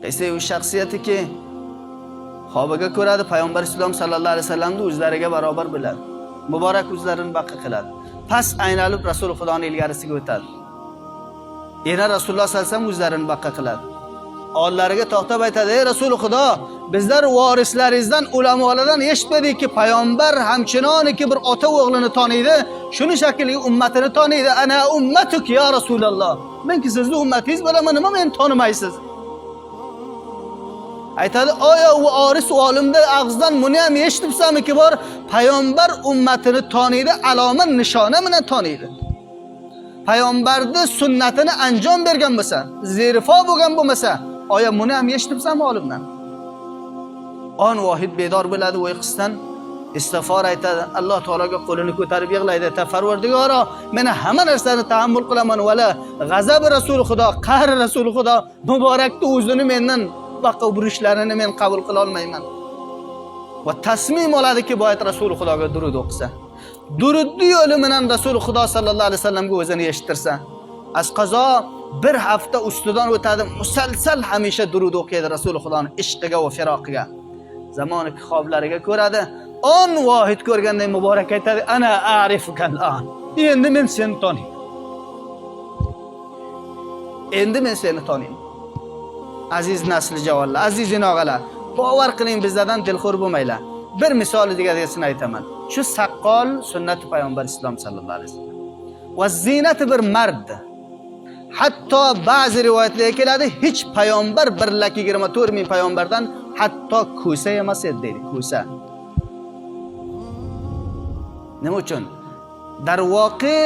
Esa u shaxsiyatiki xobiga ko'radi, payg'ambar islom sallallohu alayhi vasallamni o'zlariga barobar biladi. Muborak o'zlarini baqa qiladi. Pas aynalib Rasul Xudoning ilgarisiga o'tadi. Yana Rasululloh sallallohu alayhi vasallam o'zlarini baqa qiladi. Ollariga to'xtab aytadi: "Ey Rasul Xudo, bizlar varislaringizdan, ulamolardan eshitmadikki, payg'ambar hamchinoniki bir ota o'g'lini taniydi, shuni shakliga ummatini taniydi. Ana ummatuk ya Rasululloh. Menki sizning ummatingiz bilaman, nima meni tanimaysiz?" Aytadi: "Oya u oris olimda og'zidan buni ham eshitibsanmi-ki bor, payg'ambar ummatini taniydi, alomat nishona bilan taniydi. Payg'ambarni sunnatini anjom bergan bo'lsa, zerifo bo'lgan bo'lmasa, oya buni ham eshitibsanmi olimdan?" On vohid bedor bo'ladi va qisdan istig'for aytadi. Alloh taologa qo'lini ko'tarib yig'laydi. "Parvardigoro, men hamma narsani tahammül qilaman, vala g'azab Rasul Xudo, qahr Rasul Xudo, muborakni o'zini mendan baqa burishlarini men qabul qila olmayman." Va tasmim oladiki, boyat Rasul Xudoga durud o'qisa. Durudni yo'li bilan Rasul Xudo sallallohu alayhi vasallamga o'zini eshittirsa, az qazo bir hafta ustidan o'tadi, musalsal hamisha durud o'qiydi Rasul Xudoning ishqiga va firoqiga. Zamoni xoblariga ko'radi, 10 vohid ko'rganday muborak aytadi: "Ana a'rifuka al-an." Endi men seni taniyman. Endi men seni taniyman. Aziz nasli javonlar, aziz inogalar, bavar qiling, bizlardan dilxo'r bo'lmaylar. Bir misol deganini aytaman. Shu saqqol sunnati payg'ambar islom sallallohu alayhi vasallam. Va zinati bir mard. Hatto ba'zi rivoyatlarga keladi, hech payg'ambar 1,24 ming payg'ambardan hatto ko'sa emas edi deydi, ko'sa. Nima uchun? Darvoqe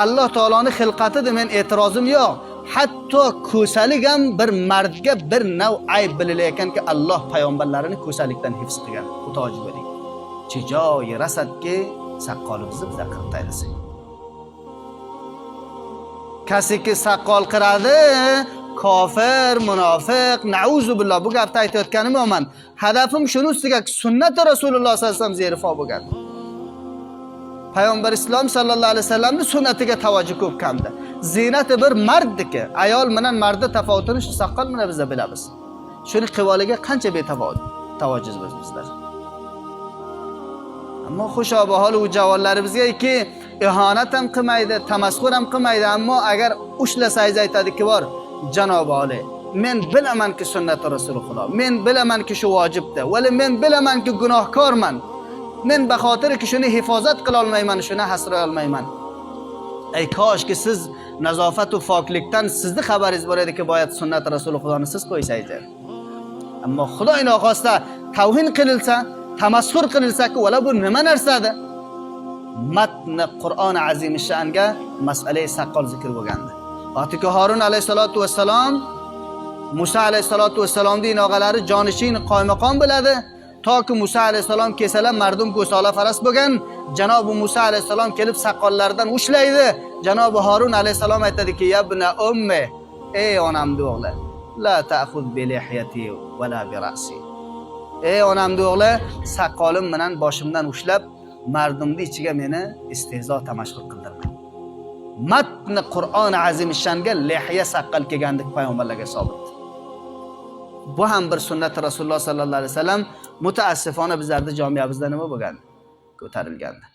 Alloh taoloning xilqatida men e'tirozim yo'q. Hatto ko'salik ham bir mardga bir nav ayb bililayotganki, Alloh payg'ambarlarini ko'salikdan hifz qilgan. Xudoji bo'ling. Chijoyi rasadki saqqolimizni bizga qilib aylasak. Kasiki saqqol qiradi, kofir, munofiq, nauzu billah, bu gapni aytayotganim yo'qman. Hadafim shuni ustiga sunnat Rasululloh sallallohu alayhi vasallam zerifo bo'lgan. Payg'ambar islom sallallohu alayhi vasallamning sunnatiga tavoji ko'p kamda. Zinati bir marddiki, ayol bilan mardda tafovutini shu saqqol bilan biz bilamiz. Shuni qivoliga qancha betafovut, tavojiz bizlar. Ammo xushobahol u javonlarimizga-ki, ihonat ham qilmaydi, tamasxur ham qilmaydi, ammo agar ushlasangiz aytadiki, bor, janobi oliy, men bilamanki sunnat Rasululloh, men bilamanki shu vojibdir, va men bilamanki gunohkorman. Men baxotirki shuni hifozat qila olmayman, shuni hasray olmayman. Ey koshki siz nazofat va poklikdan sizni xabaringiz bor ediki, boyat sunnat Rasulullohni siz qo'ysangiz. Ammo Xudoning xosta tavhin qilinsa, tamasxur qilinsa-ku, wala bu nima narsadir? Matni Qur'on azim sha'nga mas'ala saqqol zikr bo'lgandi. Vaqtiki Harun alayhisolatu vassalom, Musa alayhisolatu vassalomning og'alari jonishin qoymaqon biladi. Toki Musa alayhisalom kesalar mardum go'sola faras bo'lgan, janobi Musa alayhisalom kelib saqqollardan ushlaydi. Janobi Harun alayhisalom aytadiki: "Ya ibn ummi, ey onamning o'g'li, la ta'khud bi lihyati va la bi ra'si." Ey onamning o'g'li, saqqolim bilan boshimdan ushlab, mardumning ichiga meni istehzo tamashhur qildirma. Matni Qur'on azim shanga lihya saqqal kelgandik payg'ambarlarga sobit. Bu ham bir sunnat Rasululloh sallallohu alayhi vasallam. Mutaassifona bizlarda jamiyamizda nima bo'lgan? Ko'tarilgandi.